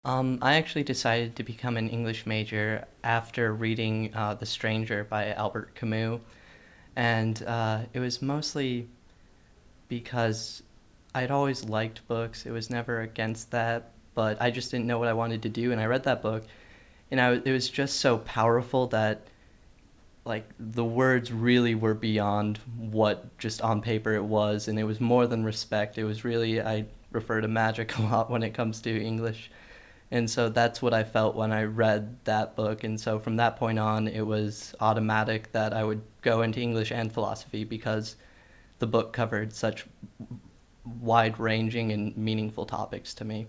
I actually decided to become an English major after reading The Stranger by Albert Camus, and it was mostly because I'd always liked books. It was never against that, but I just didn't know what I wanted to do, and I read that book, and it was just so powerful that like the words really were beyond what just on paper it was, and it was more than respect. It was really, I refer to magic a lot when it comes to English. And so that's what I felt when I read that book. And so from that point on, it was automatic that I would go into English and philosophy because the book covered such wide ranging and meaningful topics to me.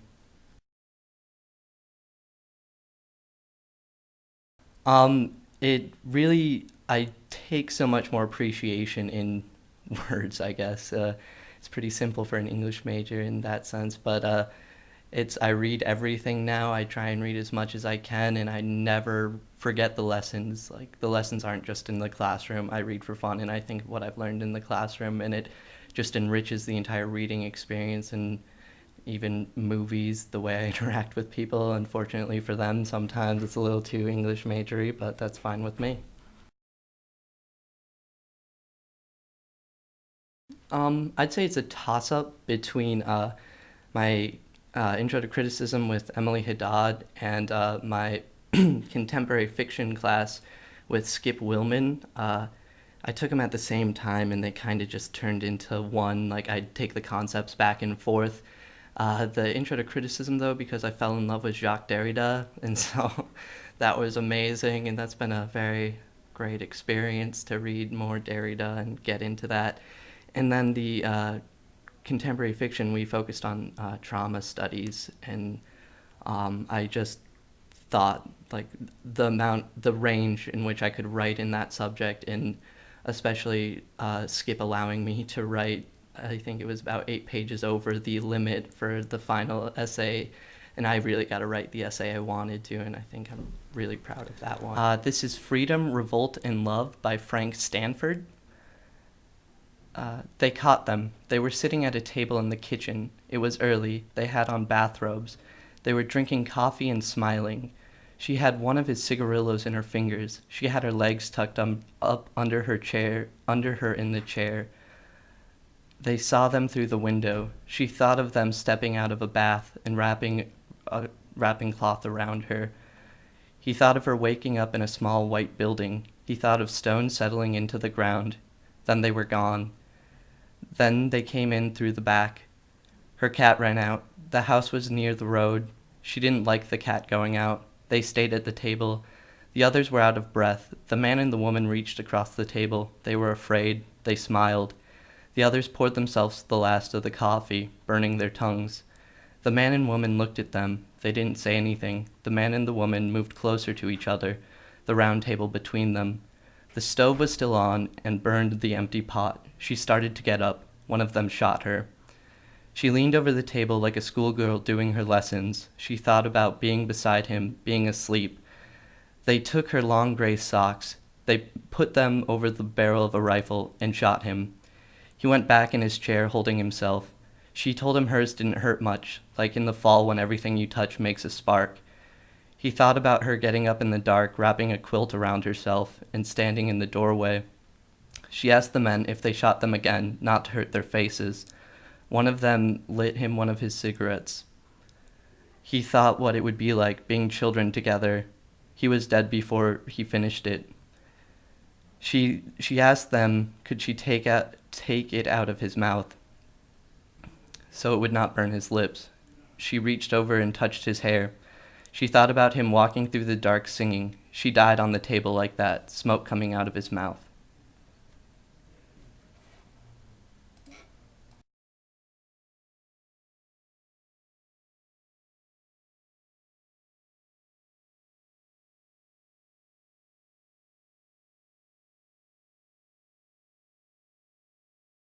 It really, I take so much more appreciation in words, I guess. It's pretty simple for an English major in that sense, but I read everything now. I try and read as much as I can, and I never forget the lessons. Like the lessons aren't just in the classroom. I read for fun, and I think what I've learned in the classroom, and it just enriches the entire reading experience and even movies, the way I interact with people. Unfortunately for them, sometimes it's a little too English majory, but that's fine with me. I'd say it's a toss-up between my intro to criticism with Emily Haddad and my contemporary fiction class with Skip Willman. I took them at the same time, and they kind of just turned into one. Like I'd take the concepts back and forth. The intro to criticism, though, because I fell in love with Jacques Derrida, and so that was amazing, and that's been a very great experience to read more Derrida and get into that. And then the contemporary fiction, we focused on trauma studies, and I just thought like the range in which I could write in that subject, and especially Skip allowing me to write. I think it was about 8 pages over the limit for the final essay, and I really got to write the essay I wanted to, and I think I'm really proud of that one. This is Freedom, Revolt, and Love by Frank Stanford. They caught them. They were sitting at a table in the kitchen. It was early. They had on bathrobes. They were drinking coffee and smiling. She had one of his cigarillos in her fingers. She had her legs tucked up under her in the chair. They saw them through the window. She thought of them stepping out of a bath and wrapping a wrapping cloth around her. He thought of her waking up in a small white building. He thought of stones settling into the ground. Then they were gone. Then they came in through the back. Her cat ran out. The house was near the road. She didn't like the cat going out. They stayed at the table. The others were out of breath. The man and the woman reached across the table. They were afraid. They smiled. The others poured themselves the last of the coffee, burning their tongues. The man and woman looked at them. They didn't say anything. The man and the woman moved closer to each other, the round table between them. The stove was still on and burned the empty pot. She started to get up. One of them shot her. She leaned over the table like a schoolgirl doing her lessons. She thought about being beside him, being asleep. They took her long gray socks. They put them over the barrel of a rifle and shot him. He went back in his chair, holding himself. She told him hers didn't hurt much, like in the fall when everything you touch makes a spark. He thought about her getting up in the dark, wrapping a quilt around herself, and standing in the doorway. She asked the men if they shot them again, not to hurt their faces. One of them lit him one of his cigarettes. He thought what it would be like being children together. He was dead before he finished it. She asked them, could she take it out of his mouth so it would not burn his lips. She reached over and touched his hair. She thought about him walking through the dark singing. She died on the table like that, smoke coming out of his mouth.